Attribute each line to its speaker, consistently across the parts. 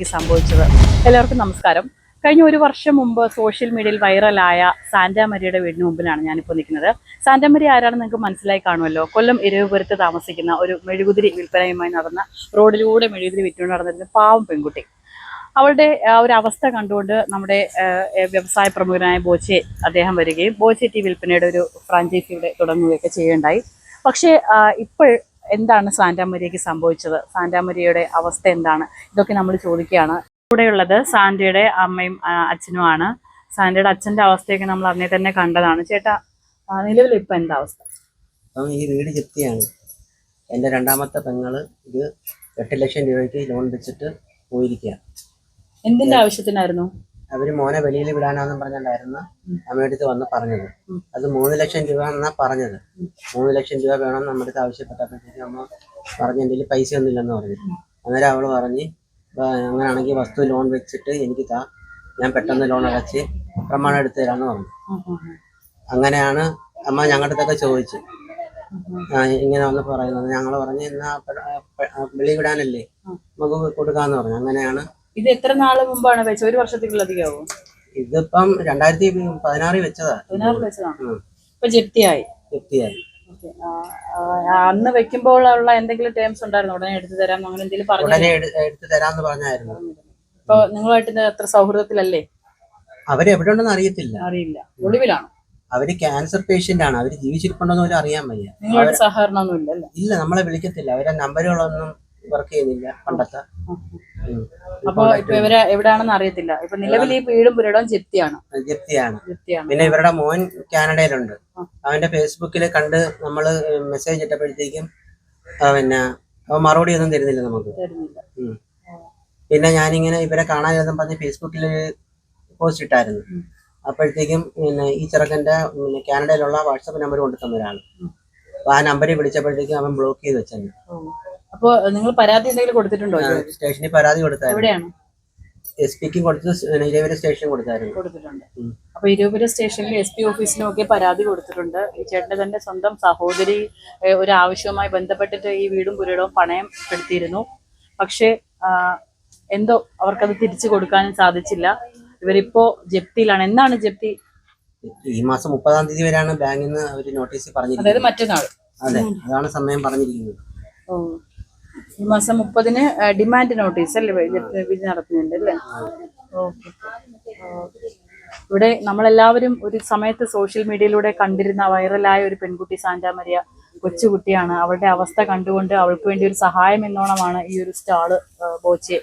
Speaker 1: സാന്റാമരിയയ്ക്ക് സംഭവിച്ചത്. എല്ലാവർക്കും നമസ്കാരം. കഴിഞ്ഞ ഒരു വർഷം മുമ്പ് സോഷ്യൽ മീഡിയയിൽ വൈറലായ സാന്റാമരിയയുടെ വീടിന് മുമ്പിലാണ് ഞാനിപ്പോൾ നിൽക്കുന്നത്. സാന്റാമരിയ ആരാണെന്ന് നിങ്ങൾക്ക് മനസ്സിലായി കാണുമല്ലോ. കൊല്ലം ഇരവിപുരത്ത് താമസിക്കുന്ന ഒരു മെഴുകുതിരി വിൽപ്പനയുമായി നടന്ന റോഡിലൂടെ മെഴുകുതിരി വിറ്റുകൊണ്ട് നടന്നിരുന്ന പാവം പെൺകുട്ടി. അവളുടെ ഒരു അവസ്ഥ കണ്ടുകൊണ്ട് നമ്മുടെ വ്യവസായ പ്രമുഖനായ ബോച്ചെ അദ്ദേഹം വരികയും ബോച്ചെ ടീ വിൽപ്പനയുടെ ഒരു ഫ്രാഞ്ചൈസി ഇവിടെ തുടങ്ങുകയൊക്കെ ചെയ്യുകയുണ്ടായി. പക്ഷേ ഇപ്പോൾ എന്താണ് സാന്റാമരിയയ്ക്ക് സംഭവിച്ചത്, സാന്റാമരിയയുടെ അവസ്ഥ എന്താണ്, ഇതൊക്കെ നമ്മൾ ചോദിക്കുകയാണ്. കൂടെയുള്ളത് സാന്റയുടെ അമ്മയും അച്ഛനുമാണ്. സാന്റയുടെ അച്ഛൻ്റെ അവസ്ഥയൊക്കെ നമ്മൾ അന്നേ തന്നെ കണ്ടതാണ്. ചേട്ടാ, നിലവിൽ ഇപ്പം എന്താ അവസ്ഥ?
Speaker 2: ഈ വീട് ജപ്തിയാണ്. എൻ്റെ രണ്ടാമത്തെ പെങ്ങള് ഇത് 8 ലക്ഷം രൂപയ്ക്ക് ലോൺ വെച്ചിട്ട് പോയിരിക്കുക.
Speaker 1: എന്തിന്റെ ആവശ്യത്തിനായിരുന്നു?
Speaker 2: അവര് മോനെ വെളിയിൽ വിടാനാന്ന് പറഞ്ഞിട്ടുണ്ടായിരുന്നു അമ്മയുടെ അടുത്ത് വന്ന് പറഞ്ഞത്. അത് 3 ലക്ഷം രൂപ എന്നാ പറഞ്ഞത്. 3 ലക്ഷം രൂപ വേണം നമ്മുടെ അടുത്ത് ആവശ്യപ്പെട്ടപ്പോഴത്തേക്ക് അമ്മ പറഞ്ഞ എൻ്റെ പൈസ ഒന്നും ഇല്ലെന്ന് പറഞ്ഞു. അന്നേരം അവള് പറഞ്ഞ് അങ്ങനെയാണെങ്കിൽ വസ്തു ലോൺ വെച്ചിട്ട് എനിക്ക് താ, ഞാൻ പെട്ടെന്ന് ലോൺ അടച്ച് പ്രമാണം എടുത്തു തരാമെന്ന് പറഞ്ഞു. അങ്ങനെയാണ് അമ്മ ഞങ്ങളുടെ അടുത്തൊക്കെ ചോദിച്ചു ഇങ്ങനെ വന്ന് പറയുന്നത്. ഞങ്ങൾ പറഞ്ഞ് എന്നാ വെളി വിടാനല്ലേ നമുക്ക് കൊടുക്കാന്ന് പറഞ്ഞു. അങ്ങനെയാണ്.
Speaker 1: ഇത് എത്ര നാള് മുമ്പാണ് വെച്ചത്? ഒരു വർഷത്തിലധികമാവും.
Speaker 2: ഇതിപ്പം 2016 വെച്ചതാ.
Speaker 1: 16 വെച്ചതാണ്. ഇപ്പൊ ജപ്തിയായി. അന്ന് വെക്കുമ്പോൾ ഉള്ള എന്തെങ്കിലും ടേംസ് ഉണ്ടായിരുന്നു? ഉടനെ എടുത്തു തരാം അങ്ങനെ എന്തെങ്കിലും പറഞ്ഞു?
Speaker 2: ഉടനെ എടുത്തു തരാന്ന് പറഞ്ഞായിരുന്നു.
Speaker 1: ഇപ്പൊ നിങ്ങളുമായിട്ട് അത്ര സൗഹൃദത്തിലല്ലേ?
Speaker 2: അവര് എവിടെ ഉണ്ടെന്ന് അറിയത്തില്ല.
Speaker 1: അറിയില്ല. ഒളിവിലാണ്.
Speaker 2: അവര് ക്യാൻസർ പേഷ്യന്റ് ആണ്. അവര് ജീവിച്ചിരിപ്പുണ്ടെന്ന് പോലും അറിയാൻ വയ്യ.
Speaker 1: നിങ്ങളുടെ സഹകരണമൊന്നും ഇല്ലല്ലേ?
Speaker 2: ഇല്ല, നമ്മളെ വിളിക്കത്തില്ല. അവരെ നമ്പറുകളൊന്നും വർക്ക് ചെയ്യുന്നില്ല പണ്ടത്തെ.
Speaker 1: അപ്പൊ ഇപ്പൊ ഇവരെ എവിടെയാണെന്ന് അറിയത്തില്ല. ഇപ്പൊ നിലവിൽ ഈ വീടും പുരയിടവും ജപ്തിയാണ്.
Speaker 2: പിന്നെ ഇവരുടെ മോൻ കാനഡയിലുണ്ട്. അവന്റെ ഫേസ്ബുക്കിൽ കണ്ട് നമ്മള് മെസ്സേജ് ഇട്ടപ്പോഴത്തേക്കും പിന്നെ അവൻ മറുപടി ഒന്നും തരുന്നില്ല നമുക്ക്. പിന്നെ ഞാനിങ്ങനെ ഇവരെ കാണാനില്ലെന്നും പറഞ്ഞ് ഫേസ്ബുക്കിൽ പോസ്റ്റ് ഇട്ടായിരുന്നു. അപ്പോഴത്തേക്കും പിന്നെ ഈ ചെറുക്കന്റെ പിന്നെ കാനഡയിലുള്ള വാട്സപ്പ് നമ്പർ കൊണ്ടു തന്ന ഒരാള്. അപ്പൊ ആ നമ്പറിൽ വിളിച്ചപ്പോഴത്തേക്കും അവൻ ബ്ലോക്ക് ചെയ്ത് വെച്ചു.
Speaker 1: അപ്പൊ നിങ്ങൾ പരാതി എന്തെങ്കിലും കൊടുത്തിട്ടുണ്ടോ?
Speaker 2: സ്റ്റേഷനിൽ പരാതി കൊടുത്തായിരുന്നു.
Speaker 1: എവിടെയാണ്?
Speaker 2: SP-ക്കും കൊടുത്ത് ഇരവിപുരം സ്റ്റേഷനിൽ
Speaker 1: കൊടുത്തിട്ടുണ്ട്. അപ്പൊ ഇരവിപുരം സ്റ്റേഷനിലും SP ഓഫീസിലും ഒക്കെ പരാതി കൊടുത്തിട്ടുണ്ട്. ഈ ചേട്ടന്റെ തന്നെ സ്വന്തം സഹോദരി ഒരു ആവശ്യവുമായി ബന്ധപ്പെട്ടിട്ട് ഈ വീടും പുരയിടവും പണയം എടുത്തിരുന്നു. പക്ഷെ എന്തോ അവർക്കത് തിരിച്ചു കൊടുക്കാനും സാധിച്ചില്ല. ഇവരിപ്പോ ജപ്തിയിലാണ്. എന്നാണ് ജപ്തി?
Speaker 2: ഈ മാസം 30-ാം തീയതി വരെയാണ് ബാങ്കിൽ നിന്ന് ഒരു നോട്ടീസ് പറഞ്ഞിരിക്കുന്നത്.
Speaker 1: അതായത് മറ്റന്നാൾ.
Speaker 2: അതെ, അതാണ് സമയം പറഞ്ഞിരിക്കുന്നത്.
Speaker 1: ഈ മാസം 30-ന് ഡിമാൻഡ് നോട്ടീസ് അല്ലേ വിധി നടത്തുന്നുണ്ട് അല്ലേ? ഓക്കെ. ഇവിടെ നമ്മളെല്ലാവരും ഒരു സമയത്ത് സോഷ്യൽ മീഡിയയിലൂടെ കണ്ടിരുന്ന വൈറലായ ഒരു പെൺകുട്ടി സാന്റാമരിയ കൊച്ചുകുട്ടിയാണ്. അവളുടെ അവസ്ഥ കണ്ടുകൊണ്ട് അവൾക്ക് വേണ്ടി ഒരു സഹായം എന്നോണമാണ് ഈ ഒരു സ്റ്റാള് ബോച്ചെ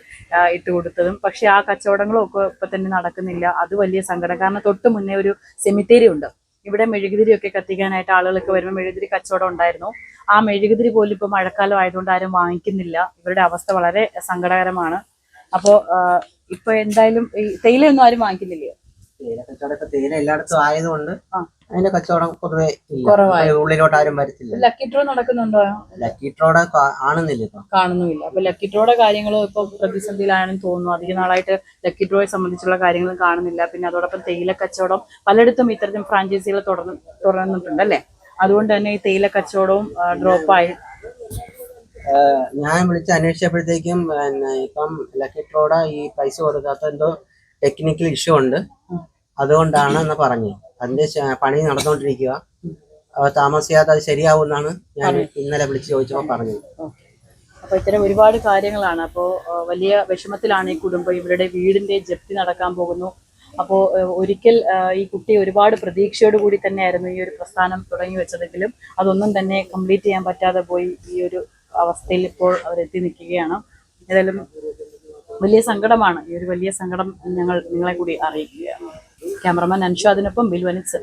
Speaker 1: ഇട്ട് കൊടുത്തതും. പക്ഷെ ആ കച്ചവടങ്ങളും ഒക്കെ ഇപ്പൊ തന്നെ നടക്കുന്നില്ല. അത് വലിയ സങ്കടം. കാരണം തൊട്ട് മുന്നേ ഒരു സെമിത്തേരി ഉണ്ട്. ഇവിടെ മെഴുകുതിരിയൊക്കെ കത്തിക്കാനായിട്ട് ആളുകളൊക്കെ വരുമ്പോൾ മെഴുകുതിരി കച്ചവടം ഉണ്ടായിരുന്നു. ആ മെഴുകുതിരി പോലും ഇപ്പൊ മഴക്കാലം ആയതുകൊണ്ട് ആരും വാങ്ങിക്കുന്നില്ല. ഇവരുടെ അവസ്ഥ വളരെ സങ്കടകരമാണ്. അപ്പോ ഇപ്പൊ എന്തായാലും ഈ തേയിലയൊന്നും ആരും വാങ്ങിക്കുന്നില്ലയോ?
Speaker 2: തേയില എല്ലായിടത്തും ആയതുകൊണ്ട് അതിന്റെ കച്ചവടം പൊതുവെ കുറവായി. ഉള്ളിലോട്ട് ആരും വരത്തില്ല.
Speaker 1: ലക്കി ഡ്രോ നടക്കുന്നുണ്ടോ?
Speaker 2: ലക്കി ഡ്രോടെ
Speaker 1: കാണുന്നില്ല. അപ്പൊ ലക്കി ഡ്രോയുടെ കാര്യങ്ങളും ഇപ്പൊ പ്രതിസന്ധിയിലാണെന്ന് തോന്നുന്നു. അധിക നാളായിട്ട് ലക്കി ഡ്രോയെ സംബന്ധിച്ചുള്ള കാര്യങ്ങളും കാണുന്നില്ല. പിന്നെ അതോടൊപ്പം തേയില കച്ചവടം പലയിടത്തും ഇത്തരത്തിൽ ഫ്രാഞ്ചൈസികൾ തുടർന്നിട്ടുണ്ട് അല്ലേ? അതുകൊണ്ട് തന്നെ ഈ തേയില കച്ചവടവും ഡ്രോപ്പായി.
Speaker 2: ഞാൻ വിളിച്ച് അന്വേഷിച്ചപ്പോഴത്തേക്കും പിന്നെ ഇപ്പം ലക്കി ഡ്രോയുടെ ഈ പൈസ കൊടുക്കാത്ത എന്തോ ടെക്നിക്കൽ ഇഷ്യൂ ഉണ്ട്, അതുകൊണ്ടാണ് എന്ന് പറഞ്ഞു. അതിന്റെ പണി നടന്നുകൊണ്ടിരിക്കുക. താമസിയാതെ അത് ശരിയാവുമെന്നാണ് ഞാൻ ഇന്നലെ വിളിച്ച് ചോദിച്ചപ്പോൾ പറഞ്ഞത്.
Speaker 1: അപ്പൊ ഇത്തരം ഒരുപാട് കാര്യങ്ങളാണ്. അപ്പോൾ വലിയ വിഷമത്തിലാണ് ഈ കുടുംബം. ഇവരുടെ വീടിന്റെ ജപ്തി നടക്കാൻ പോകുന്നു. അപ്പോൾ ഒരിക്കൽ ഈ കുട്ടി ഒരുപാട് പ്രതീക്ഷയോട് കൂടി തന്നെയായിരുന്നു ഈ ഒരു പ്രസ്ഥാനം തുടങ്ങി വെച്ചതെങ്കിലും അതൊന്നും തന്നെ കംപ്ലീറ്റ് ചെയ്യാൻ പറ്റാതെ പോയി. ഈ ഒരു അവസ്ഥയിൽ ഇപ്പോൾ അവരെത്തി നിൽക്കുകയാണ്. ഏതായാലും വലിയ സങ്കടമാണ്. ഈ ഒരു വലിയ സങ്കടം ഞങ്ങൾ നിങ്ങളെ കൂടി അറിയിക്കുകയാണ്. ക്യാമറമാൻ അൻഷാദിനൊപ്പം ബിൽവനിസ്.